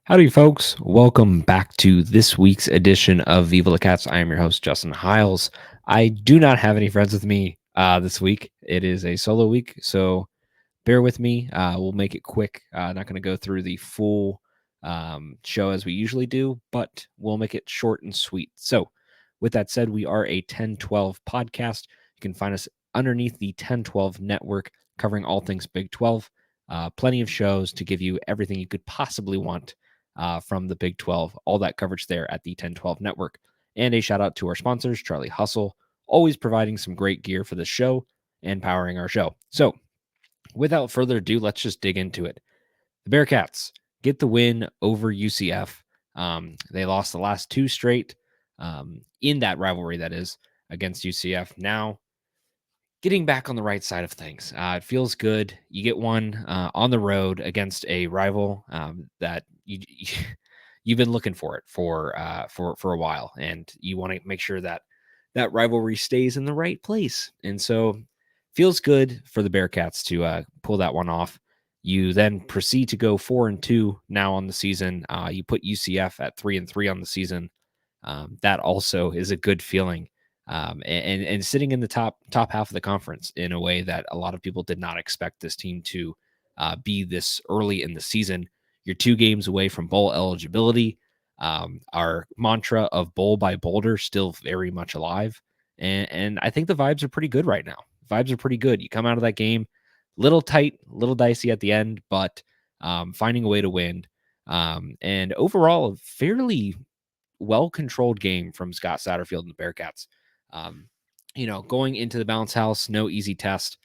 Howdy, folks. Welcome back to this week's edition of Viva La Cats. I am your host, Justin Hiles. I do not have any friends with me this week. It is a solo week, so bear with me. We'll make it quick. Not going to go through the full show as we usually do, but we'll make it short and sweet. So, with that said, we are a 10-12 podcast. You can find us underneath the 10-12 network, covering all things Big 12. Plenty of shows to give you everything you could possibly want from the Big 12. All that coverage there at the 10-12 network. And a shout out to our sponsors, Charlie Hustle, always providing some great gear for the show and powering our show. So, without further ado, let's just dig into it. The Bearcats get the win over UCF. They lost the last two straight in that rivalry, that is, against UCF. Now, getting back on the right side of things. It feels good. You get one on the road against a rival that you've been looking for it for a while, and you want to make sure that that rivalry stays in the right place. And so, feels good for the Bearcats to pull that one off. You then proceed to go 4-2 now on the season. You put UCF at 3-3 on the season. That also is a good feeling. And sitting in the top half of the conference in a way that a lot of people did not expect this team to be this early in the season. You're 2 games away from bowl eligibility. Our mantra of bowl by boulder still very much alive, and I think the vibes are pretty good right now. Vibes are pretty good. You come out of that game, little tight, little dicey at the end, but finding a way to win. And overall, a fairly well controlled game from Scott Satterfield and the Bearcats. Um, going into the bounce house, no easy test.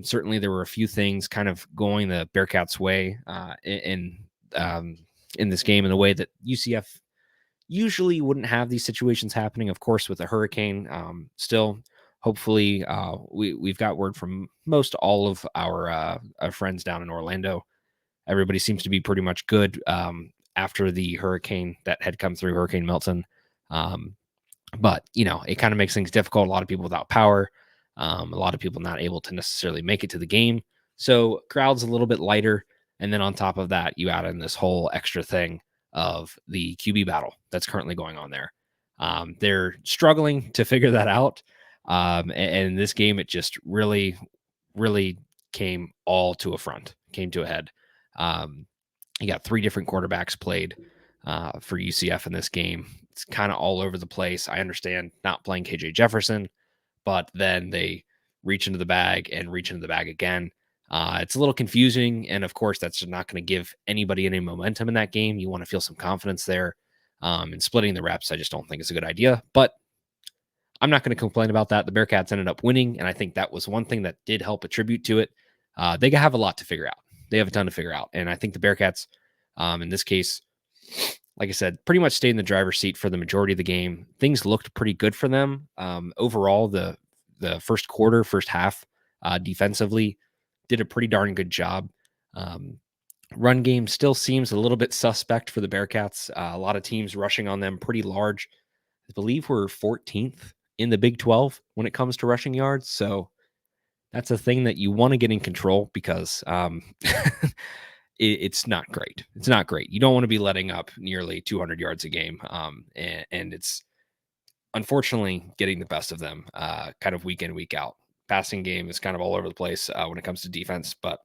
Certainly, there were a few things kind of going the Bearcats' way in this game in the way that UCF usually wouldn't have these situations happening. Of course, with a hurricane, still, hopefully, we've got word from most all of our friends down in Orlando. Everybody seems to be pretty much good after the hurricane that had come through, Hurricane Milton. But it kind of makes things difficult. A lot of people without power, a lot of people not able to necessarily make it to the game. So crowd's a little bit lighter. And then on top of that, you add in this whole extra thing of the QB battle that's currently going on there. They're struggling to figure that out. And in this game, it just really, really came all to a front, came to a head. You got 3 different quarterbacks played for UCF in this game. It's kind of all over the place. I understand not playing KJ Jefferson, but then they reach into the bag and reach into the bag again. It's a little confusing. And of course, that's not going to give anybody any momentum in that game. You want to feel some confidence there. And splitting the reps, I just don't think it's a good idea. But I'm not going to complain about that. The Bearcats ended up winning. And I think that was one thing that did help attribute to it. They have a lot to figure out. They have a ton to figure out. And I think the Bearcats, in this case, like I said, pretty much stayed in the driver's seat for the majority of the game. Things looked pretty good for them. Overall, the first quarter, first half, defensively, did a pretty darn good job. Run game still seems a little bit suspect for the Bearcats. A lot of teams rushing on them pretty large. I believe we're 14th in the Big 12 when it comes to rushing yards. So that's a thing that you want to get in control because it's not great. It's not great. You don't want to be letting up nearly 200 yards a game. And it's unfortunately getting the best of them kind of week in, week out. Passing game is kind of all over the place when it comes to defense, but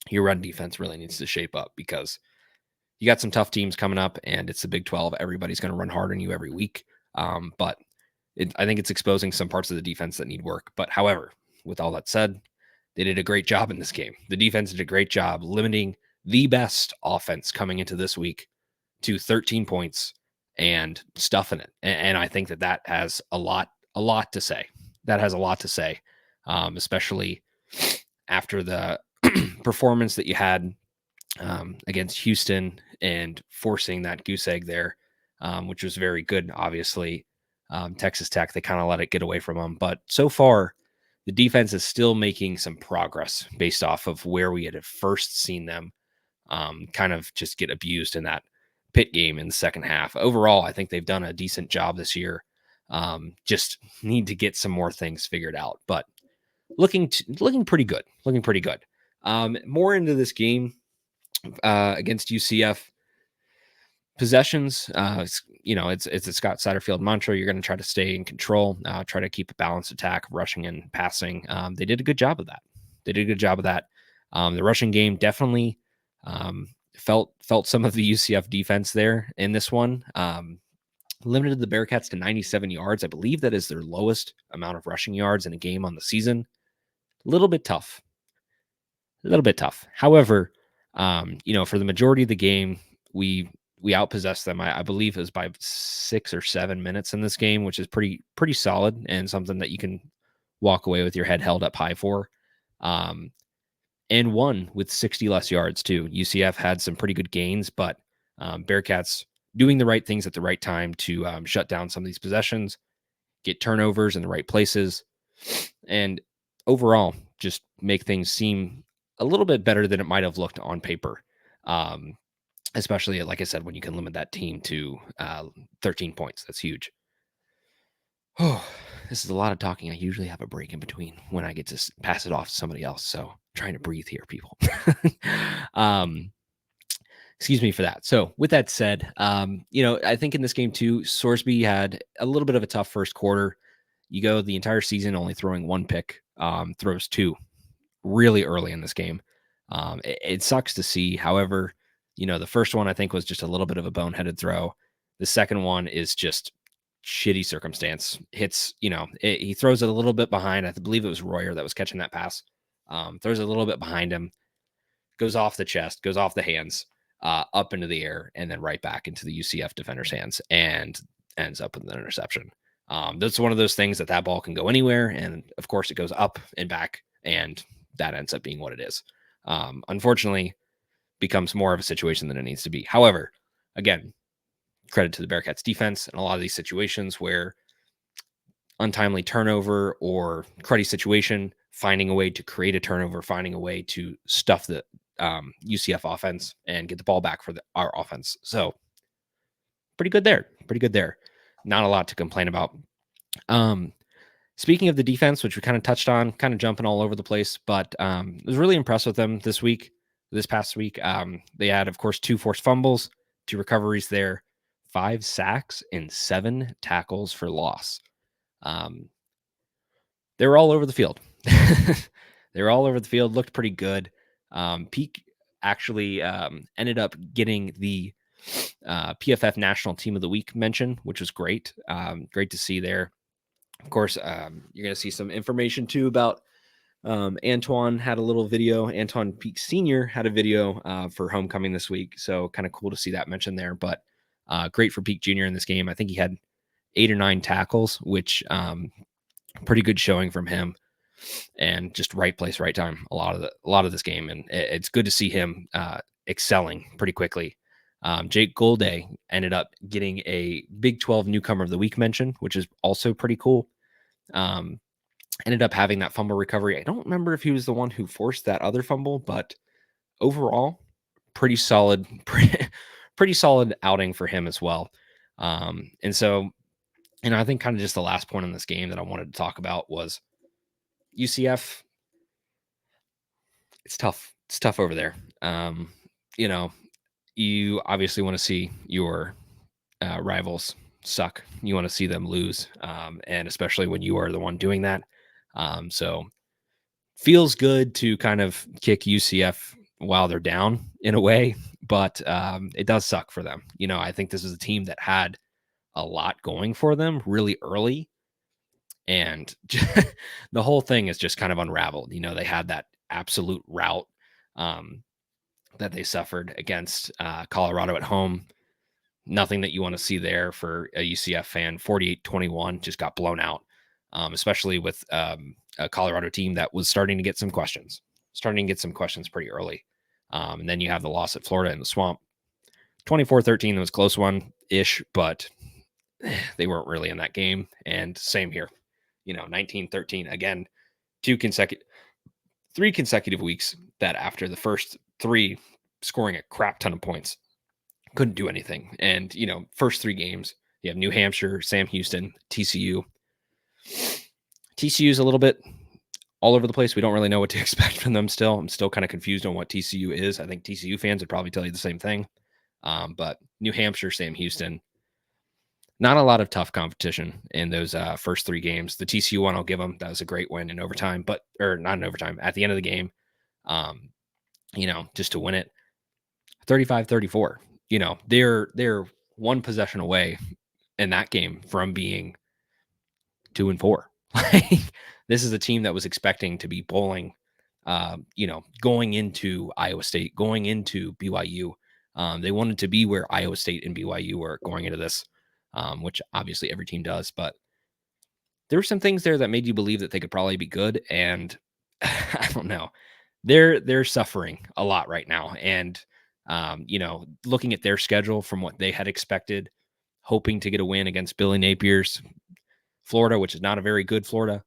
your run defense really needs to shape up because you got some tough teams coming up and it's the Big 12. Everybody's going to run hard on you every week. But I think it's exposing some parts of the defense that need work. But however, with all that said, they did a great job in this game. The defense did a great job limiting the best offense coming into this week to 13 points and stuffing it. And I think that has a lot to say. That has a lot to say, especially after the performance that you had against Houston and forcing that goose egg there, which was very good, obviously. Texas Tech, they kind of let it get away from them. But so far, the defense is still making some progress based off of where we had first seen them kind of just get abused in that Pitt game in the second half. Overall, I think they've done a decent job this year. Just need to get some more things figured out, but looking pretty good. Looking pretty good. More into this game against UCF. Possessions, it's a Scott Satterfield mantra. You're going to try to stay in control, try to keep a balanced attack, rushing and passing. They did a good job of that. The rushing game definitely felt some of the UCF defense there in this one. Limited the Bearcats to 97 yards. I believe that is their lowest amount of rushing yards in a game on the season. A little bit tough. However, for the majority of the game, we outpossessed them. I believe it was by 6 or 7 minutes in this game, which is pretty solid and something that you can walk away with your head held up high for. And won with 60 less yards too. UCF had some pretty good gains, but Bearcats doing the right things at the right time to shut down some of these possessions, get turnovers in the right places, and overall just make things seem a little bit better than it might have looked on paper. Especially, like I said, when you can limit that team to 13 points. That's huge. Oh, this is a lot of talking. I usually have a break in between when I get to pass it off to somebody else. So I'm trying to breathe here, people. Excuse me for that. So with that said, I think in this game too, Sorsby had a little bit of a tough first quarter. You go the entire season only throwing one pick, throws two really early in this game. It sucks to see. However, the first one I think was just a little bit of a boneheaded throw. The second one is just shitty circumstance. Hits, he throws it a little bit behind. I believe it was Royer that was catching that pass. Throws it a little bit behind him, goes off the chest, goes off the hands, up into the air, and then right back into the UCF defender's hands and ends up with an interception. That's one of those things that ball can go anywhere. And of course it goes up and back, and that ends up being what it is. Unfortunately, becomes more of a situation than it needs to be. However, again, credit to the Bearcats defense in a lot of these situations where untimely turnover or cruddy situation, finding a way to create a turnover, finding a way to stuff the UCF offense and get the ball back for our offense. So pretty good there. Not a lot to complain about. Speaking of the defense, which we kind of touched on, kind of jumping all over the place, but I was really impressed with them this past week. They had, of course, 2 forced fumbles, 2 recoveries there, 5 sacks, and 7 tackles for loss. They were all over the field. Looked pretty good. Peak actually ended up getting the PFF National Team of the Week mention, which was great. Great to see there. Of course, you're going to see some information too about Antoine had a little video. Antoine Peak Sr. had a video for homecoming this week. So kind of cool to see that mentioned there. But great for Peak Jr. in this game. I think he had 8 or 9 tackles, which pretty good showing from him. And just right place, right time. A lot of this game, and it's good to see him excelling pretty quickly. Jake Golday ended up getting a Big 12 Newcomer of the Week mention, which is also pretty cool. Ended up having that fumble recovery. I don't remember if he was the one who forced that other fumble, but overall, pretty solid outing for him as well. And so, I think kind of just the last point in this game that I wanted to talk about was UCF. It's tough. It's tough over there. You obviously want to see your rivals suck. You want to see them lose, and especially when you are the one doing that. So feels good to kind of kick UCF while they're down in a way, but it does suck for them. I think this is a team that had a lot going for them really early, and the whole thing is just kind of unraveled. They had that absolute rout that they suffered against Colorado at home. Nothing that you want to see there for a UCF fan. 48-21, just got blown out, especially with a Colorado team that was starting to get some questions pretty early. And then you have the loss at Florida in the Swamp. 24-13, that was a close one-ish, but they weren't really in that game. And same here, 19-13, again, 3 consecutive weeks that after the first 3 scoring a crap ton of points, couldn't do anything. And, first 3 games, you have New Hampshire, Sam Houston, TCU. TCU's a little bit all over the place. We don't really know what to expect from them still. I'm still kind of confused on what TCU is. I think TCU fans would probably tell you the same thing. But New Hampshire, Sam Houston, not a lot of tough competition in those first 3 games. The TCU one, I'll give them. That was a great win in overtime, or not in overtime, at the end of the game, just to win it 35-34. They're one possession away in that game from being 2-4. This is a team that was expecting to be bowling, going into Iowa State, going into BYU. They wanted to be where Iowa State and BYU were going into this, which obviously every team does. But there were some things there that made you believe that they could probably be good. And I don't know. They're suffering a lot right now. And, looking at their schedule from what they had expected, hoping to get a win against Billy Napier's Florida, which is not a very good Florida,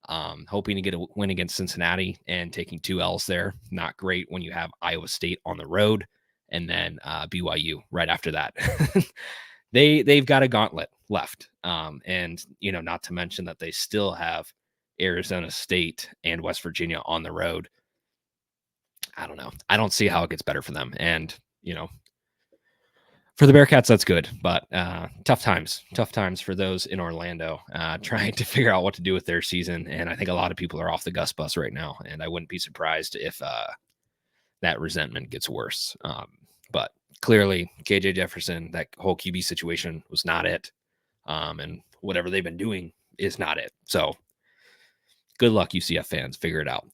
hoping to get a win against Cincinnati and taking 2 L's there. Not great when you have Iowa State on the road and then BYU right after that. They've got a gauntlet left. And, not to mention that they still have Arizona State and West Virginia on the road. I don't know. I don't see how it gets better for them. And, for the Bearcats, that's good, but tough times for those in Orlando trying to figure out what to do with their season. And I think a lot of people are off the Gus bus right now, and I wouldn't be surprised if that resentment gets worse. But clearly, KJ Jefferson, that whole QB situation was not it, and whatever they've been doing is not it. So good luck, UCF fans. Figure it out.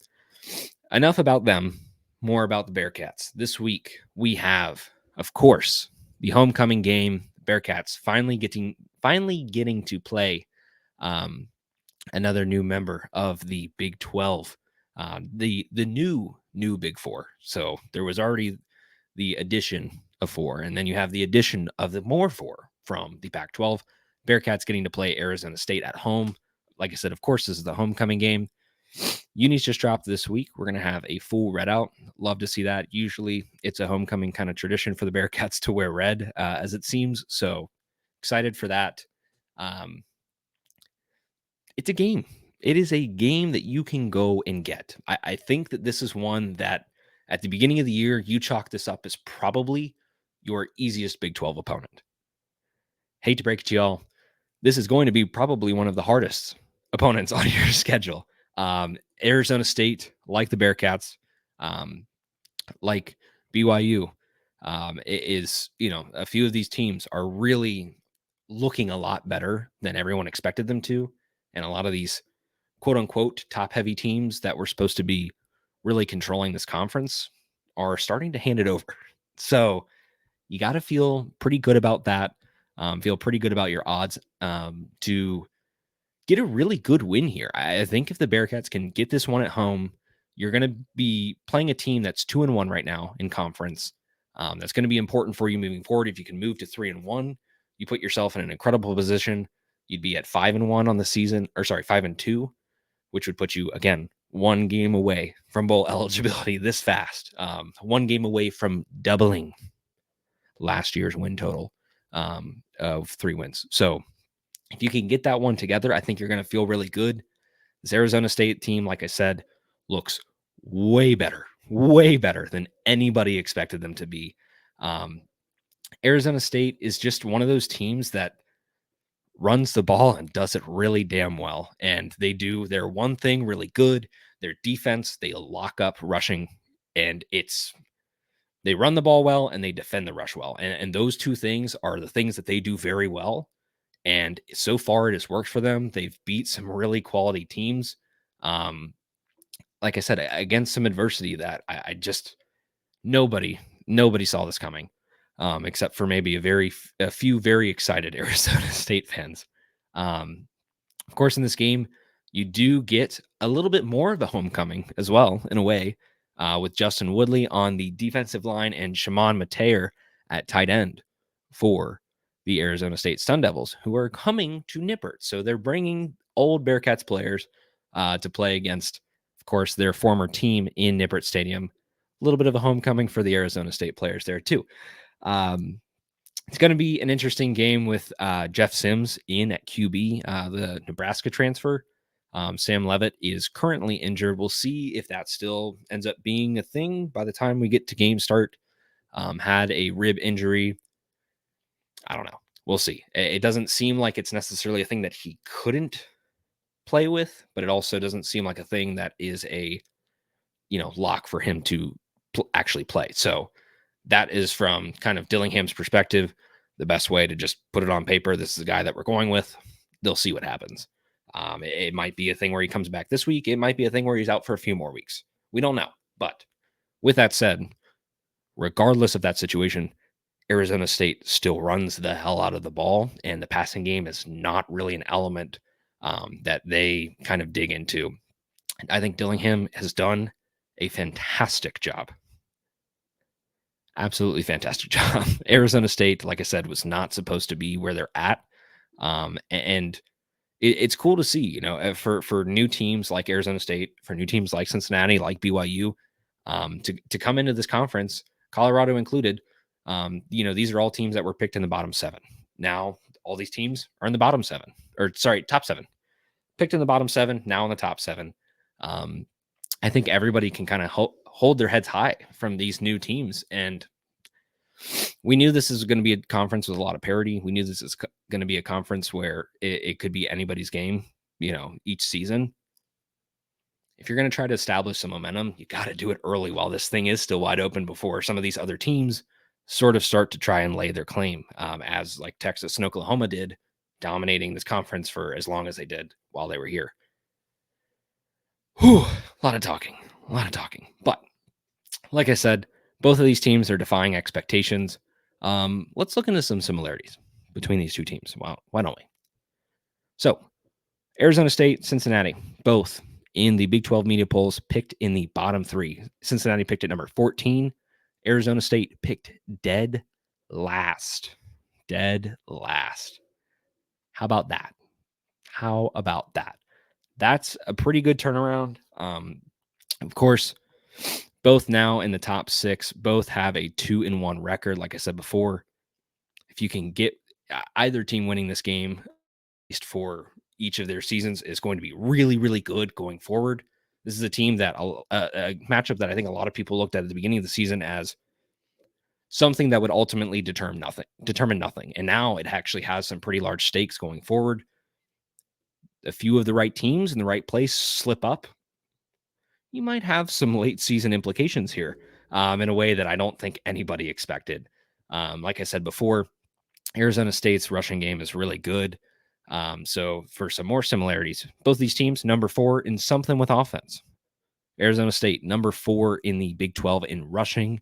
Enough about them. More about the Bearcats. This week we have, of course, the homecoming game. Bearcats finally getting to play another new member of the Big 12, the new Big 4. So there was already the addition of 4, and then you have the addition of the more 4 from the Pac-12. Bearcats getting to play Arizona State at home. Like I said, of course, this is the homecoming game. Unis just dropped this week. We're going to have a full red out. Love to see that. Usually it's a homecoming kind of tradition for the Bearcats to wear red, as it seems. So excited for that. It's a game. It is a game that you can go and get. I think that this is one that at the beginning of the year, you chalk this up as probably your easiest Big 12 opponent. Hate to break it to y'all. This is going to be probably one of the hardest opponents on your schedule. Arizona State, like the Bearcats, like BYU, is, a few of these teams are really looking a lot better than everyone expected them to. And a lot of these quote unquote top heavy teams that were supposed to be really controlling this conference are starting to hand it over. So you got to feel pretty good about that. Feel pretty good about your odds to get a really good win here. I think if the Bearcats can get this one at home, you're going to be playing a team that's 2-1 right now in conference. That's going to be important for you moving forward. If you can move to 3-1, you put yourself in an incredible position. You'd be at 5-1 on the season, 5-2, which would put you, again, 1 game away from bowl eligibility this fast. 1 game away from doubling last year's win total of 3 wins. So if you can get that one together, I think you're going to feel really good. This Arizona State team, like I said, looks way better than anybody expected them to be. Arizona State is just one of those teams that runs the ball and does it really damn well. And they do their one thing really good. Their defense, they lock up rushing, and they run the ball well and they defend the rush well. And those 2 things are the things that they do very well. And so far it has worked for them. They've beat some really quality teams. Like I said, against some adversity that I just, nobody saw this coming, except for maybe a few very excited Arizona State fans. Of course, in this game, you do get a little bit more of a homecoming as well, in a way, with Justin Woodley on the defensive line and Shimon Mateer at tight end for the Arizona State Sun Devils, who are coming to Nippert. So they're bringing old Bearcats players to play against, of course, their former team in Nippert Stadium. A little bit of a homecoming for the Arizona State players there, too. It's going to be an interesting game with Jeff Sims in at QB, the Nebraska transfer. Sam Levitt is currently injured. We'll see if that still ends up being a thing by the time we get to game start. had a rib injury. I don't know. We'll see. It doesn't seem like it's necessarily a thing that he couldn't play with, but it also doesn't seem like a thing that is a lock for him to actually play. So that is from kind of Dillingham's perspective, the best way to just put it on paper. This is the guy that we're going with. They'll see what happens. It might be a thing where he comes back this week. It might be a thing where he's out for a few more weeks. We don't know. But with that said, regardless of that situation, Arizona State still runs the hell out of the ball, and the passing game is not really an element that they kind of dig into. I think Dillingham has done a fantastic job. Absolutely fantastic job. Arizona State, like I said, was not supposed to be where they're at. And it's cool to see, for new teams like Arizona State, for new teams like Cincinnati, like BYU, to come into this conference, Colorado included. These are all teams that were picked in the bottom 7. Now all these teams are in the bottom 7, top 7. Picked in the bottom 7, now in the top 7. I think everybody can kind of hold their heads high from these new teams. And we knew this is going to be a conference with a lot of parity. We knew this is going to be a conference where it could be anybody's game, each season. If you're going to try to establish some momentum, you got to do it early while this thing is still wide open before some of these other teams sort of start to try and lay their claim, as like Texas and Oklahoma did, dominating this conference for as long as they did while they were here. Whew, a lot of talking. But like I said, both of these teams are defying expectations. Let's look into some similarities between these two teams. Well, why don't we? So, Arizona State, Cincinnati, both in the Big 12 media polls picked in the bottom 3. Cincinnati picked at number 14. Arizona State picked dead last. How about that? That's a pretty good turnaround. Of course, both now in the top 6, both have a 2-1 record. Like I said before, if you can get either team winning this game, at least for each of their seasons, is going to be really, really good going forward. This is a team that a matchup that I think a lot of people looked at the beginning of the season as something that would ultimately determine nothing. And now it actually has some pretty large stakes going forward. A few of the right teams in the right place slip up, you might have some late season implications here, in a way that I don't think anybody expected. Like I said before, Arizona State's rushing game is really good. So for some more similarities, both these teams, number 4 in something with offense. Arizona State, number 4 in the Big 12 in rushing.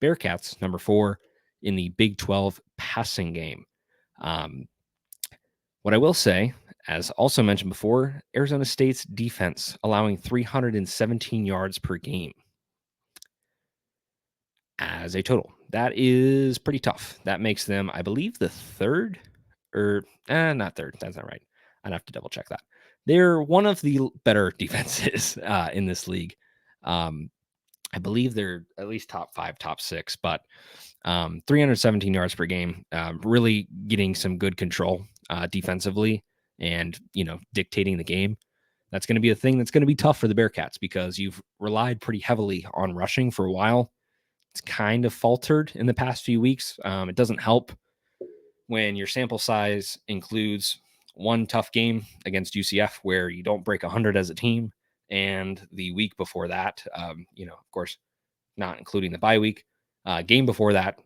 Bearcats, number 4 in the Big 12 passing game. What I will say, as also mentioned before, Arizona State's defense allowing 317 yards per game as a total. That is pretty tough. That makes them, I believe, the third, or not third. That's not right. I'd have to double check that. They're one of the better defenses in this league. I believe they're at least top 5, top 6, but 317 yards per game, really getting some good control defensively and, dictating the game. That's going to be a thing that's going to be tough for the Bearcats because you've relied pretty heavily on rushing for a while. It's kind of faltered in the past few weeks. It doesn't help when your sample size includes one tough game against UCF where you don't break 100 as a team. And the week before that, of course, not including the bye week, game before that,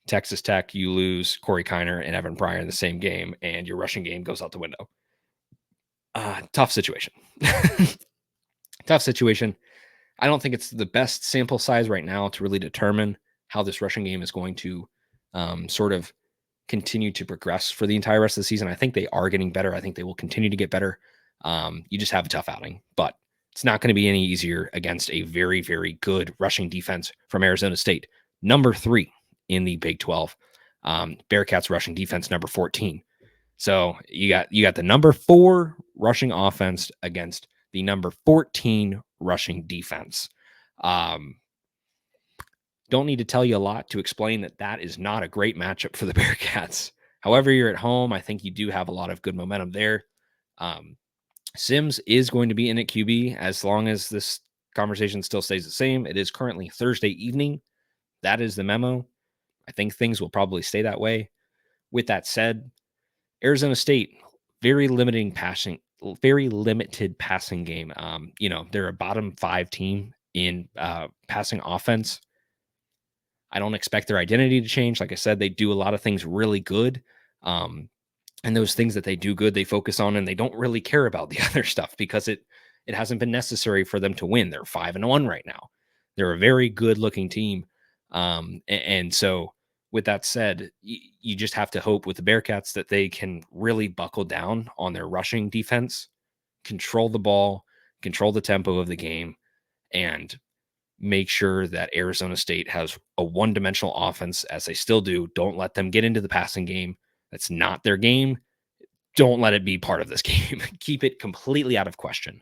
Texas Tech, you lose Corey Kiner and Evan Pryor in the same game, and your rushing game goes out the window. Tough situation. Tough situation. I don't think it's the best sample size right now to really determine how this rushing game is going to sort of continue to progress for the entire rest of the season. I think they are getting better. I think they will continue to get better. You just have a tough outing, but it's not going to be any easier against a very, very good rushing defense from Arizona State. Number 3 in the Big 12. Bearcats rushing defense, number 14. So you got the number 4 rushing offense against the number 14 rushing defense. Don't need to tell you a lot to explain that is not a great matchup for the Bearcats. However, you're at home. I think you do have a lot of good momentum there. Sims is going to be in at QB as long as this conversation still stays the same. It is currently Thursday evening. that is the memo. I think things will probably stay that way. With that said, Arizona State, very limited passing game. They're a bottom 5 team in passing offense. I don't expect their identity to change. Like I said, they do a lot of things really good. And those things that they do good, they focus on, and they don't really care about the other stuff because it hasn't been necessary for them to win. They're 5-1 right now. They're a very good looking team. And so with that said, you just have to hope with the Bearcats that they can really buckle down on their rushing defense, control the ball, control the tempo of the game, and make sure that Arizona State has a one-dimensional offense, as they still do. Don't let them get into the passing game. That's not their game. Don't let it be part of this game. Keep it completely out of question,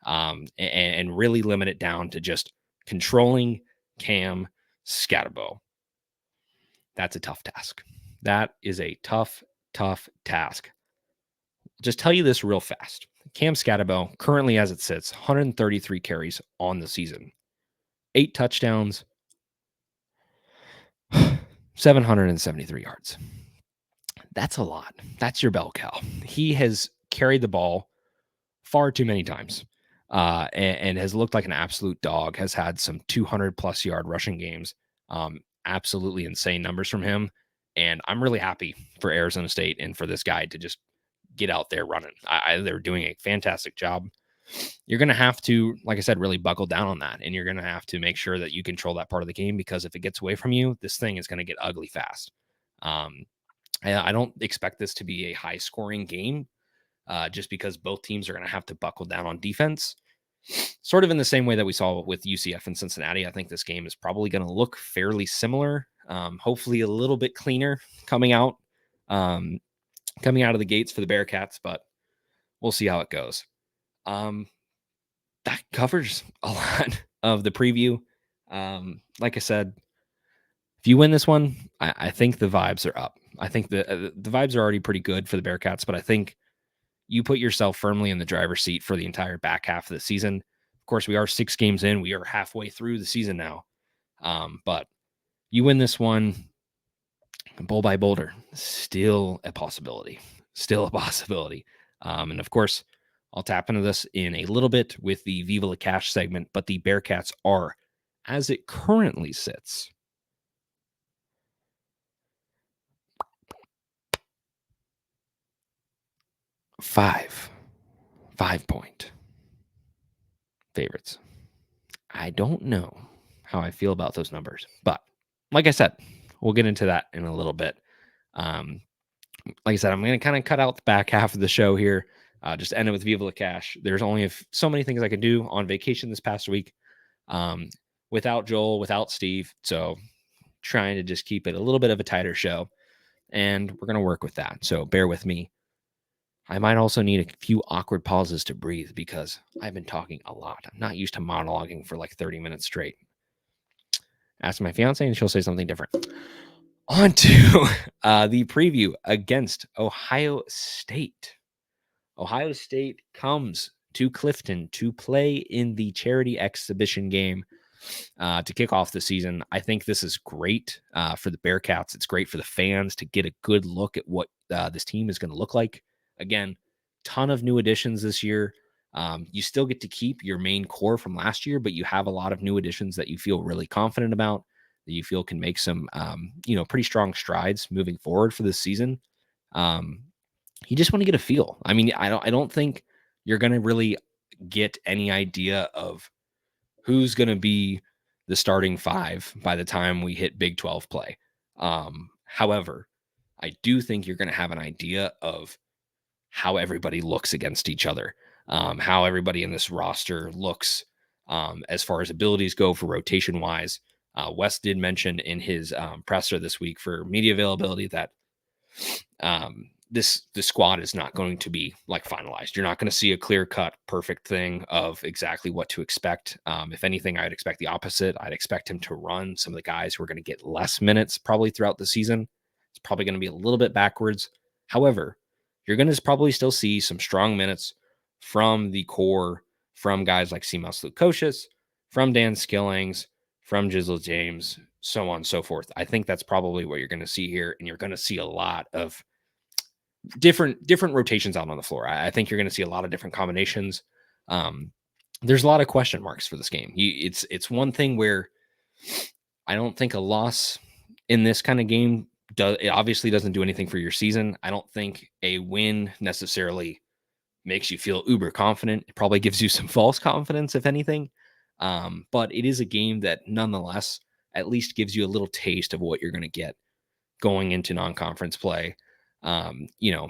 and really limit it down to just controlling Cam Scatterbo. That's a tough task. That is a tough task. Just tell you this real fast. Cam Scatterbo, currently as it sits, 133 carries on the season, 8 touchdowns, 773 yards. That's a lot. That's your bell cow. He has carried the ball far too many times, and has looked like an absolute dog, has had some 200+ yard rushing games. Absolutely insane numbers from him. And I'm really happy for Arizona State and for this guy to just get out there running. They're doing a fantastic job. You're going to have to, like I said, really buckle down on that. And you're going to have to make sure that you control that part of the game, because if it gets away from you, this thing is going to get ugly fast. I don't expect this to be a high scoring game, just because both teams are going to have to buckle down on defense. Sort of in the same way that we saw with UCF and Cincinnati. I think this game is probably going to look fairly similar. Hopefully a little bit cleaner coming out of the gates for the Bearcats, but we'll see how it goes. That covers a lot of the preview. Like I said, if you win this one, I think the vibes are up. I think the vibes are already pretty good for the Bearcats, but I think you put yourself firmly in the driver's seat for the entire back half of the season. Of course, we are 6 games in. We are halfway through the season now. But you win this one, bowl by boulder, still a possibility. And of course, I'll tap into this in a little bit with the Viva La Cash segment, but the Bearcats are, as it currently sits, 5-point favorites. I don't know how I feel about those numbers, but like I said, we'll get into that in a little bit. Like I said, I'm going to kind of cut out the back half of the show here. Just end it with Viva La Cash. There's only so many things I could do on vacation this past week, without Joel, without Steve. So trying to just keep it a little bit of a tighter show, and we're going to work with that. So bear with me. I might also need a few awkward pauses to breathe because I've been talking a lot. I'm not used to monologuing for like 30 minutes straight. Ask my fiance and she'll say something different. On to the preview against Ohio State. Ohio State comes to Clifton to play in the charity exhibition game to kick off the season. I think this is great for the Bearcats. It's great for the fans to get a good look at what this team is going to look like. Again, ton of new additions this year. You still get to keep your main core from last year, but you have a lot of new additions that you feel really confident about, that you feel can make some, pretty strong strides moving forward for this season. You just want to get a feel. I mean, I don't think you're going to really get any idea of who's going to be the starting 5 by the time we hit Big 12 play. However, I do think you're going to have an idea of how everybody looks against each other, how everybody in this roster looks as far as abilities go for rotation wise. Wes did mention in his presser this week for media availability that the squad is not going to be like finalized. You're not going to see a clear cut, perfect thing of exactly what to expect. If anything, I'd expect the opposite. I'd expect him to run some of the guys who are going to get less minutes probably throughout the season. It's probably going to be a little bit backwards. However, you're going to probably still see some strong minutes from the core, from guys like Simas Lukosius, from Dan Skillings, from Jizzle James. so on and so forth. I think that's probably what you're going to see here, and you're going to see a lot of different rotations out on the floor. I think you're going to see a lot of different combinations. Um, there's a lot of question marks for this game. It's one thing where I don't think a loss in this kind of game it obviously doesn't do anything for your season. I don't think a win necessarily makes you feel uber confident. It probably gives you some false confidence, if anything. But it is a game that nonetheless at least gives you a little taste of what you're going to get going into non-conference play. You know,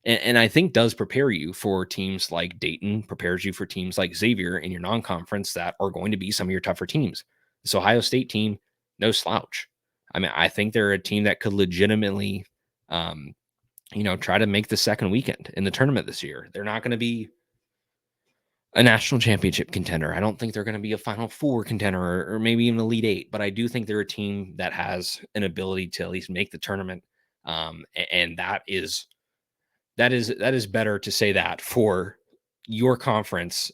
and I think does prepare you for teams like Dayton, prepares you for teams like Xavier in your non-conference that are going to be some of your tougher teams. This Ohio State team, no slouch. I mean, I think they're a team that could legitimately, try to make the second weekend in the tournament this year. They're not going to be a national championship contender. I don't think they're going to be a Final Four contender or maybe even Elite Eight, but I do think they're a team that has an ability to at least make the tournament. And that is better to say that for your conference.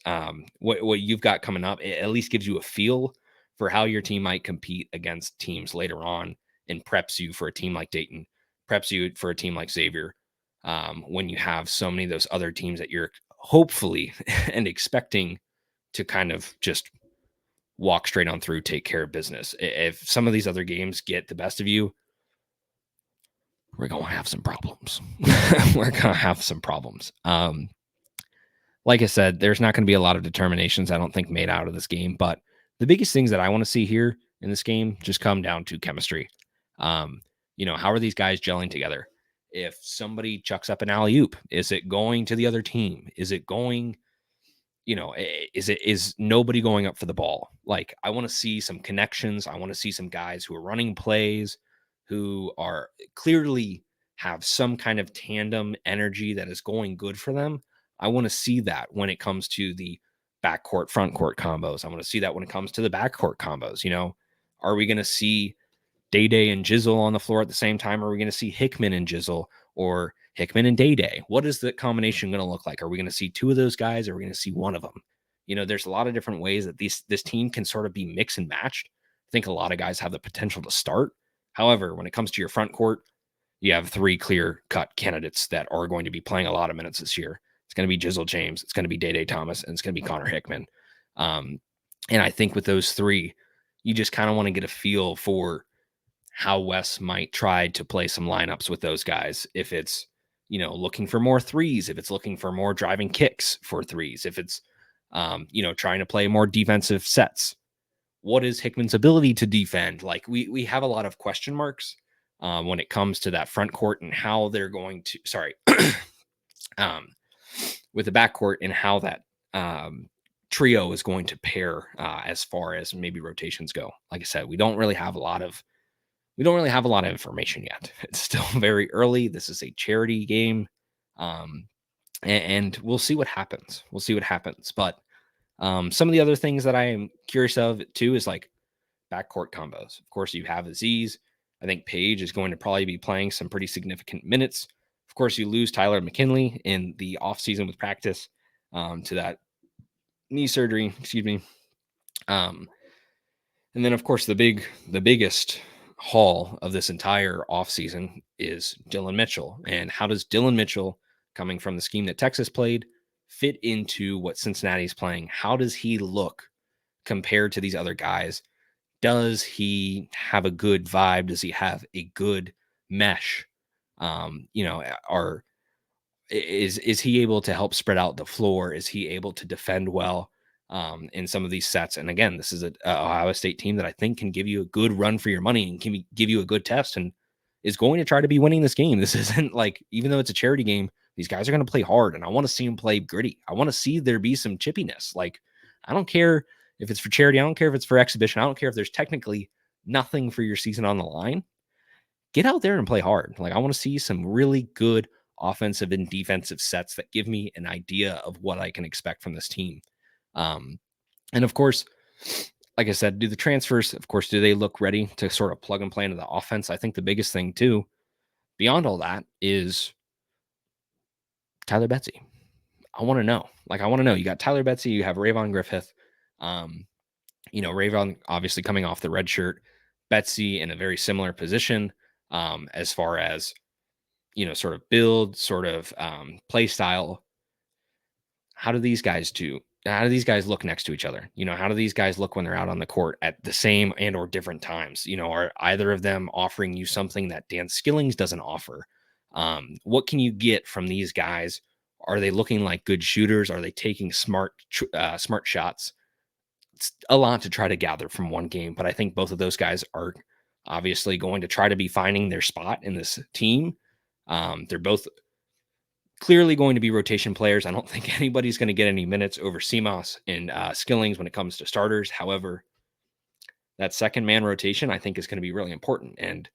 What you've got coming up, it at least gives you a feel for how your team might compete against teams later on, and preps you for a team like Dayton, preps you for a team like Xavier. When you have so many of those other teams that you're hopefully and expecting to kind of just walk straight on through, take care of business. If some of these other games get the best of you, we're going to have some problems. We're going to have some problems. Like I said, there's not going to be a lot of determinations, I don't think, made out of this game. But the biggest things that I want to see here in this game just come down to chemistry. How are these guys gelling together? If somebody chucks up an alley oop, is it going to the other team? Is it going, is nobody going up for the ball? Like, I want to see some connections. I want to see some guys who are running plays, who are clearly have some kind of tandem energy that is going good for them. I want to see that when it comes to the backcourt, front court combos. I want to see that when it comes to the backcourt combos. Are we going to see Day Day and Jizzle on the floor at the same time? Or are we going to see Hickman and Jizzle, or Hickman and Day Day? What is the combination going to look like? Are we going to see two of those guys, or are we going to see one of them? There's a lot of different ways that this team can sort of be mix and matched. I think a lot of guys have the potential to start. However, when it comes to your front court, you have three clear-cut candidates that are going to be playing a lot of minutes this year. It's going to be Jizzle James, it's going to be Day Day Thomas, and it's going to be Connor Hickman. And I think with those three, you just kind of want to get a feel for how Wes might try to play some lineups with those guys. If it's, looking for more threes, if it's looking for more driving kicks for threes, if it's, trying to play more defensive sets. What is Hickman's ability to defend? Like, we have a lot of question marks when it comes to that front court and how they're going to, with the backcourt and how that trio is going to pair as far as maybe rotations go. Like I said, we don't really have a lot of information yet. It's still very early. This is a charity game. And we'll see what happens. But some of the other things that I am curious of too is like backcourt combos. Of course, you have Aziz. I think Paige is going to probably be playing some pretty significant minutes. Of course, you lose Tyler McKinley in the offseason with practice to that knee surgery. Excuse me. And then, of course, the biggest haul of this entire offseason is Dylan Mitchell. And how does Dylan Mitchell, coming from the scheme that Texas played, fit into what Cincinnati's playing? How does he look compared to these other guys? Does he have a good vibe? Does he have a good mesh? Is he able to help spread out the floor? Is he able to defend well in some of these sets? And again, this is a Ohio State team that I think can give you a good run for your money and can give you a good test and is going to try to be winning this game. This isn't like, even though it's a charity game, these guys are going to play hard, and I want to see them play gritty. I want to see there be some chippiness. Like, I don't care if it's for charity. I don't care if it's for exhibition. I don't care if there's technically nothing for your season on the line. Get out there and play hard. Like, I want to see some really good offensive and defensive sets that give me an idea of what I can expect from this team. And of course, like I said, do the transfers, of course, do they look ready to sort of plug and play into the offense? I think the biggest thing too, beyond all that, is Tyler Betsy. I want to know. You got Tyler Betsy, you have Rayvon Griffith. Rayvon obviously coming off the red shirt. Betsy in a very similar position as far as, sort of build, sort of play style. How do these guys do? How do these guys look next to each other? How do these guys look when they're out on the court at the same and or different times? Are either of them offering you something that Dan Skillings doesn't offer? What can you get from these guys? Are they looking like good shooters? Are they taking smart shots? It's a lot to try to gather from one game, but I think both of those guys are obviously going to try to be finding their spot in this team. They're both clearly going to be rotation players. I don't think anybody's going to get any minutes over CMOS and Skillings when it comes to starters. However, that second man rotation, I think, is going to be really important. And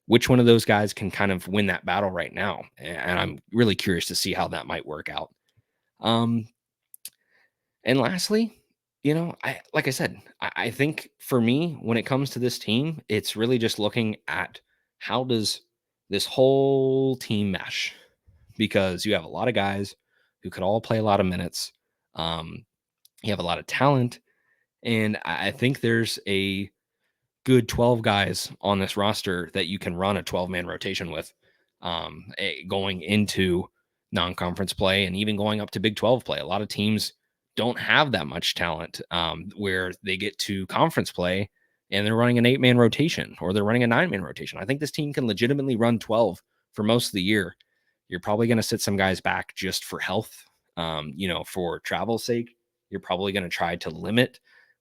which one of those guys can kind of win that battle right now? And I'm really curious to see how that might work out. And lastly, like I said, I think for me, when it comes to this team, it's really just looking at how does this whole team mesh? Because you have a lot of guys who could all play a lot of minutes. You have a lot of talent, and I think there's a good 12 guys on this roster that you can run a 12-man rotation with going into non-conference play and even going up to Big 12 play. A lot of teams don't have that much talent where they get to conference play and they're running an 8-man rotation or they're running a 9-man rotation. I think this team can legitimately run 12 for most of the year. You're probably going to sit some guys back just for health, for travel's sake. You're probably going to try to limit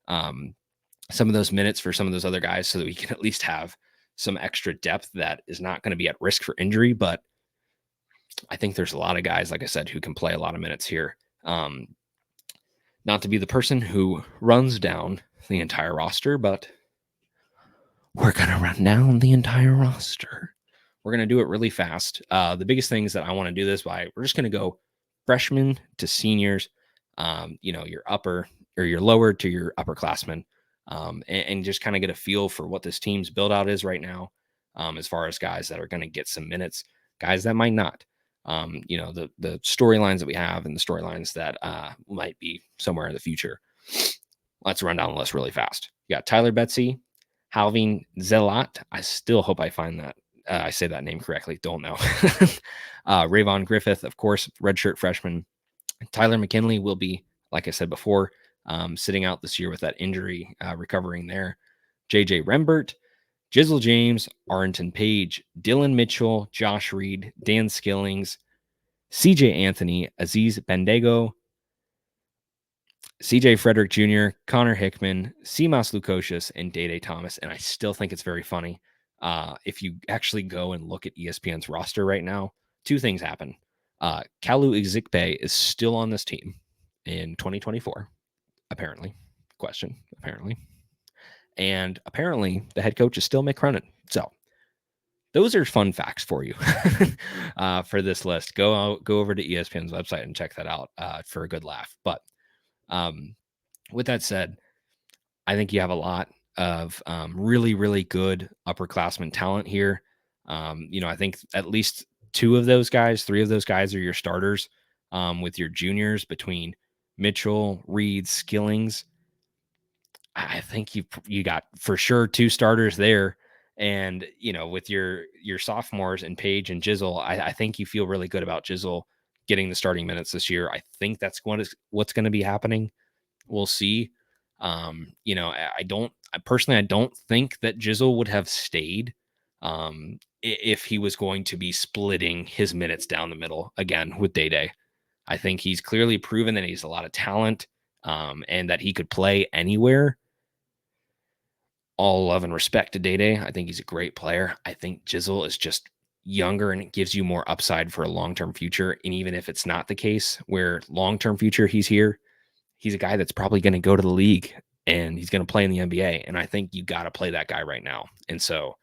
some of those minutes for some of those other guys so that we can at least have some extra depth that is not going to be at risk for injury. But I think there's a lot of guys, like I said, who can play a lot of minutes here. Not to be the person who runs down the entire roster, but we're going to run down the entire roster. We're going to do it really fast. The biggest things that I want to do this by, we're just going to go freshmen to seniors, your upper or your lower to your upperclassmen, and just kind of get a feel for what this team's build out is right now, as far as guys that are going to get some minutes, guys that might not. The storylines that we have and the storylines that might be somewhere in the future. Let's run down the list really fast. You got Tyler Betsy, Halvin Zelat. I still hope I find that. I say that name correctly. Don't know. Rayvon Griffith, of course, redshirt freshman. Tyler McKinley will be, like I said before, sitting out this year with that injury, recovering there. JJ Rembert, Jizzle James, Arlington Page, Dylan Mitchell, Josh Reed, Dan Skillings, CJ Anthony, Aziz Bendigo, CJ Frederick Jr., Connor Hickman, Seamus Lukosius, and Day Thomas. And I still think it's very funny. If you actually go and look at ESPN's roster right now, two things happen. Kalu Ezikpe is still on this team in 2024, apparently. Apparently. And apparently the head coach is still Mick Cronin. So those are fun facts for you for this list. Go over to ESPN's website and check that out for a good laugh. But with that said, I think you have a lot of really, really good upperclassmen talent here. I think at least three of those guys are your starters with your juniors between Mitchell, Reed, Skillings. I think you got for sure two starters there. And, with your sophomores and Page and Jizzle, I think you feel really good about Jizzle getting the starting minutes this year. I think that's what's going to be happening. We'll see. I don't think that Jizzle would have stayed if he was going to be splitting his minutes down the middle again with Day. I think he's clearly proven that he's a lot of talent and that he could play anywhere. All love and respect to Day. I think he's a great player. I think Jizzle is just younger and it gives you more upside for a long-term future. And even if it's not the case where long-term future he's here, he's a guy that's probably going to go to the league and he's going to play in the NBA. And I think you got to play that guy right now. And so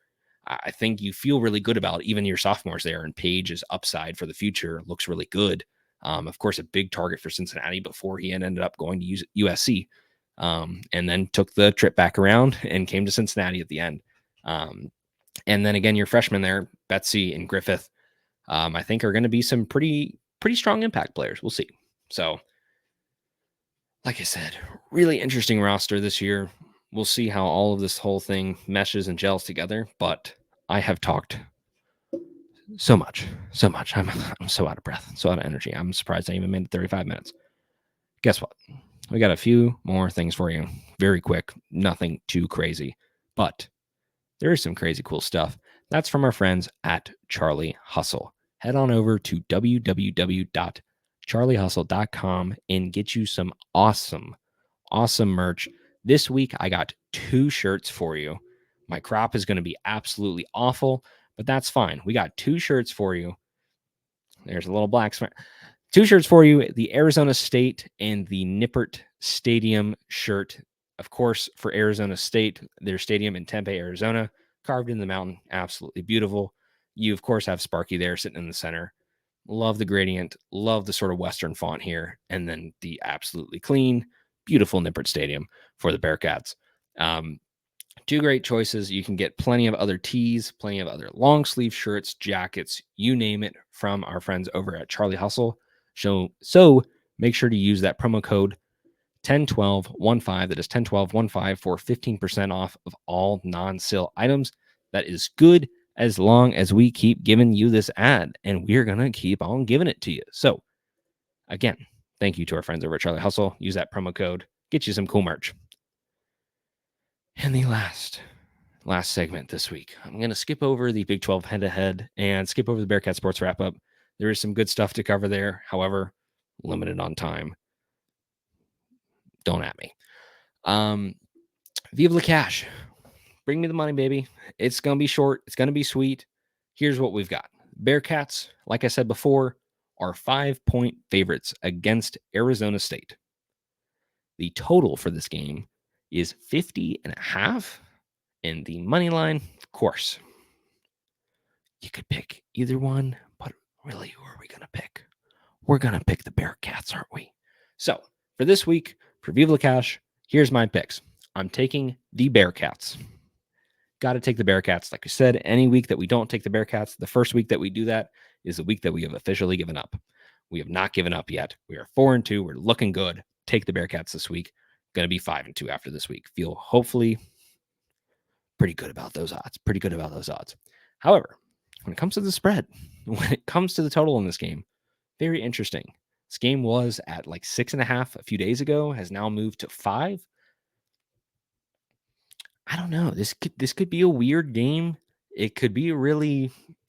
I think you feel really good about even your sophomores there, and Page's upside for the future looks really good. Of course, a big target for Cincinnati before he ended up going to USC, and then took the trip back around and came to Cincinnati at the end. And then again, your freshmen there, Betsy and Griffith, I think are going to be some pretty strong impact players. We'll see. So, like I said, really interesting roster this year. we'll see how all of this whole thing meshes and gels together. But I have talked so much. I'm so out of breath, so out of energy. I'm surprised I even made it 35 minutes. Guess what? We got a few more things for you. Very quick, nothing too crazy, but there is some crazy cool stuff. That's from our friends at Charlie Hustle. Head on over to www.charliehustle.com and get you some awesome merch. This week, I got 2 shirts for you. My crop is going to be absolutely awful, but that's fine. We got 2 shirts for you. There's a little black smear. 2 shirts for you, the Arizona State and the Nippert Stadium shirt. Of course, for Arizona State, their stadium in Tempe, Arizona, carved in the mountain, absolutely beautiful. You, of course, have Sparky there sitting in the center. Love the gradient, love the sort of Western font here, and then the absolutely clean, beautiful Nippert Stadium for the Bearcats. 2 great choices. You can get plenty of other tees, plenty of other long sleeve shirts, jackets, you name it, from our friends over at Charlie Hustle. So make sure to use that promo code 101215. That is 101215 for 15% off of all non-sale items. That is good as long as we keep giving you this ad, and we're going to keep on giving it to you. So again, thank you to our friends over at Charlie Hustle. Use that promo code, get you some cool merch. And the last segment this week, I'm going to skip over the Big 12 head-to-head and skip over the Bearcat Sports Wrap-Up. There is some good stuff to cover there. However, limited on time. Don't at me. Viva La Cash. Bring me the money, baby. It's going to be short. It's going to be sweet. Here's what we've got. Bearcats, like I said before, are 5-point favorites against Arizona State. The total for this game is 50.5. And the money line, of course, you could pick either one, but really, who are we going to pick? We're going to pick the Bearcats, aren't we? So for this week, for Viva La Cash, here's my picks. I'm taking the Bearcats. Got to take the Bearcats. Like I said, any week that we don't take the Bearcats, the first week that we do that is the week that we have officially given up. We have not given up yet. We are 4-2. We're looking good. Take the Bearcats this week. Going to be 5-2 after this week. Feel hopefully pretty good about those odds. However, when it comes to the spread, when it comes to the total in this game, very interesting. This game was at like 6.5 a few days ago, has now moved to 5. I don't know. This could be a weird game. It could be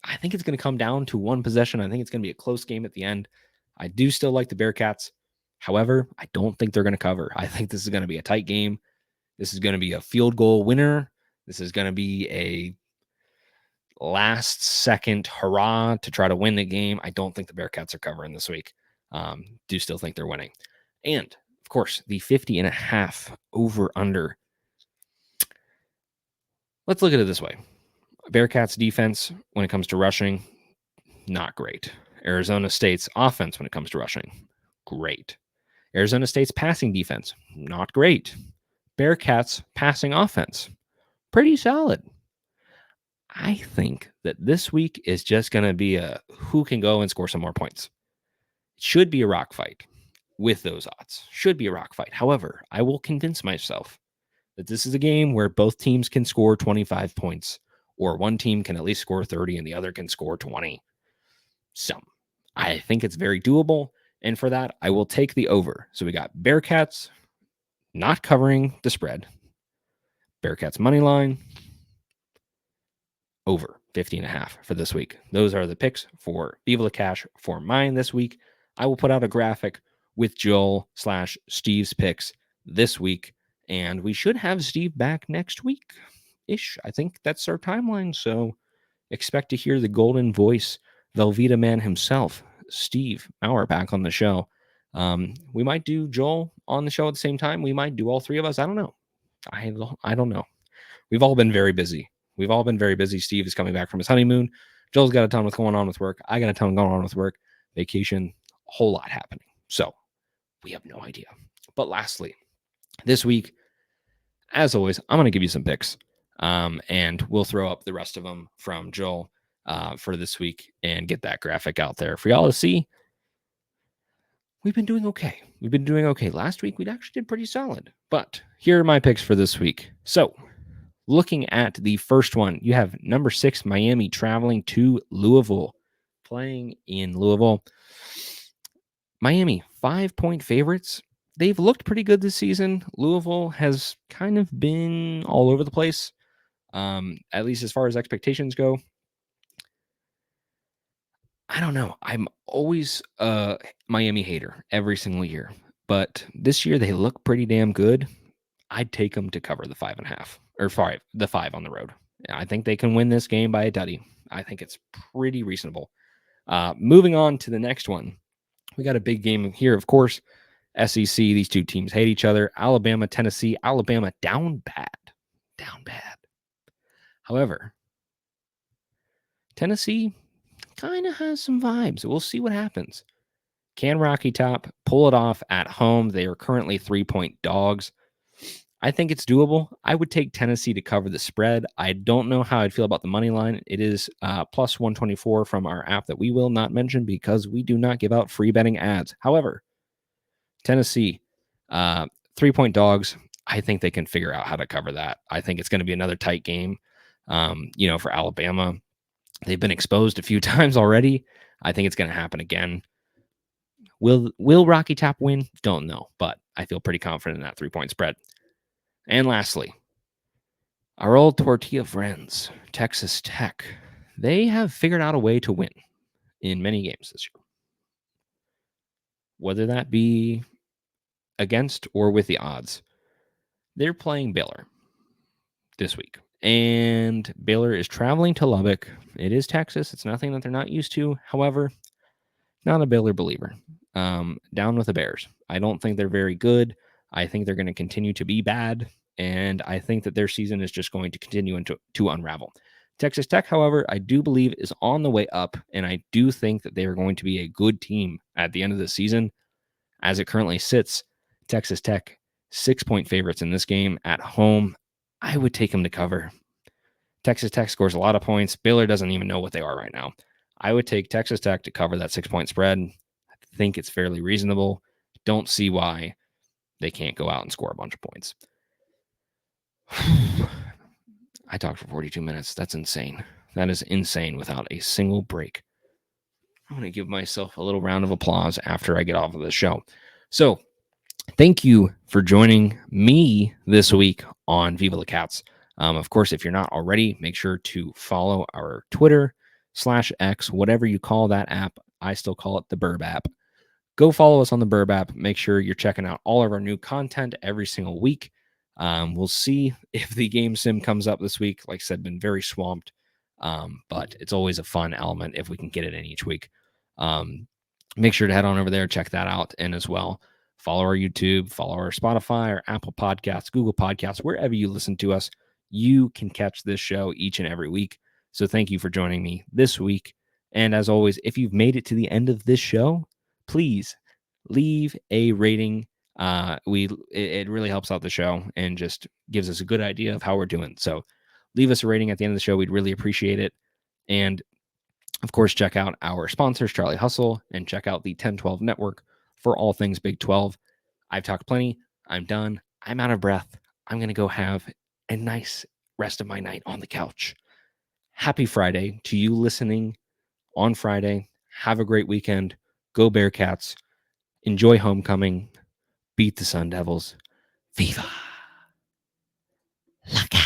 I think it's going to come down to one possession. I think it's going to be a close game at the end. I do still like the Bearcats. However, I don't think they're going to cover. I think this is going to be a tight game. This is going to be a field goal winner. This is going to be a last second hurrah to try to win the game. I don't think the Bearcats are covering this week. Do still think they're winning. And of course, the 50.5 over under. Let's look at it this way. Bearcats defense, when it comes to rushing, not great. Arizona State's offense, when it comes to rushing, great. Arizona State's passing defense, not great. Bearcats passing offense, pretty solid. I think that this week is just going to be a who can go and score some more points. It should be a rock fight with those odds. Should be a rock fight. However, I will convince myself that this is a game where both teams can score 25 points, or one team can at least score 30 and the other can score 20. So I think it's very doable. And for that, I will take the over. So we got Bearcats not covering the spread. Bearcats money line over 50.5 for this week. Those are the picks for Viva La Cash for mine this week. I will put out a graphic with Joel/Steve's picks this week, and we should have Steve back next week-ish. I think that's our timeline, so expect to hear the golden voice, Velveeta man himself, Steve Maurer, back on the show. We might do Joel on the show at the same time. We might do all 3 of us. I don't know. I don't know. We've all been very busy. Steve is coming back from his honeymoon. Joel's got a ton going on with work. I got a ton going on with work. Vacation, a whole lot happening. So we have no idea. But lastly, this week, as always, I'm going to give you some picks. And we'll throw up the rest of them from Joel for this week and get that graphic out there for y'all to see. we've been doing okay. Last week, we actually did pretty solid. But here are my picks for this week. So, looking at the first one, you have number 6, Miami, traveling to Louisville, playing in Louisville. Miami, 5-point favorites. They've looked pretty good this season. Louisville has kind of been all over the place, at least as far as expectations go. I don't know. I'm always a Miami hater every single year, but this year they look pretty damn good. I'd take them to cover the 5.5 or 5 on the road. I think they can win this game by a tutty. I think it's pretty reasonable. Moving on to the next one, we got a big game here, of course. SEC. These two teams hate each other. Alabama, Tennessee. Alabama down bad. However, Tennessee kind of has some vibes. We'll see what happens. Can Rocky Top pull it off at home? They are currently 3-point dogs. I think it's doable. I would take Tennessee to cover the spread. I don't know how I'd feel about the money line. It is plus 124 from our app that we will not mention because we do not give out free betting ads. However, Tennessee, 3-point dogs. I think they can figure out how to cover that. I think it's going to be another tight game. For Alabama, they've been exposed a few times already. I think it's going to happen again. Will Rocky Top win? Don't know, but I feel pretty confident in that 3-point spread. And lastly, our old tortilla friends, Texas Tech. They have figured out a way to win in many games this year. Whether that be against or with the odds. They're playing Baylor this week. And Baylor is traveling to Lubbock. It is Texas. It's nothing that they're not used to. However, not a Baylor believer. Down with the Bears. I don't think they're very good. I think they're going to continue to be bad. And I think that their season is just going to continue to unravel. Texas Tech, however, I do believe is on the way up. And I do think that they are going to be a good team at the end of the season. As it currently sits, Texas Tech, 6-point favorites in this game at home. I would take them to cover. Texas Tech scores a lot of points. Baylor doesn't even know what they are right now. I would take Texas Tech to cover that 6-point spread. I think it's fairly reasonable. Don't see why they can't go out and score a bunch of points. I talked for 42 minutes. That's insane. That is insane without a single break. I'm going to give myself a little round of applause after I get off of the show. So, thank you for joining me this week on Viva La Cats. Of course, if you're not already, make sure to follow our Twitter /X, whatever you call that app. I still call it the Burb app. Go follow us on the Burb app. Make sure you're checking out all of our new content every single week. We'll see if the game sim comes up this week. Like I said, been very swamped, but it's always a fun element if we can get it in each week. Make sure to head on over there, check that out, and as well, follow our YouTube, follow our Spotify, our Apple Podcasts, Google Podcasts, wherever you listen to us. You can catch this show each and every week. So thank you for joining me this week. And as always, if you've made it to the end of this show, please leave a rating. It really helps out the show and just gives us a good idea of how we're doing. So leave us a rating at the end of the show. We'd really appreciate it. And of course, check out our sponsors, Charlie Hustle, and check out the 1012 Network for all things Big 12. I've talked plenty. I'm done. I'm out of breath. I'm going to go have a nice rest of my night on the couch. Happy Friday to you listening on Friday. Have a great weekend. Go Bearcats. Enjoy homecoming. Beat the Sun Devils. Viva La Cats.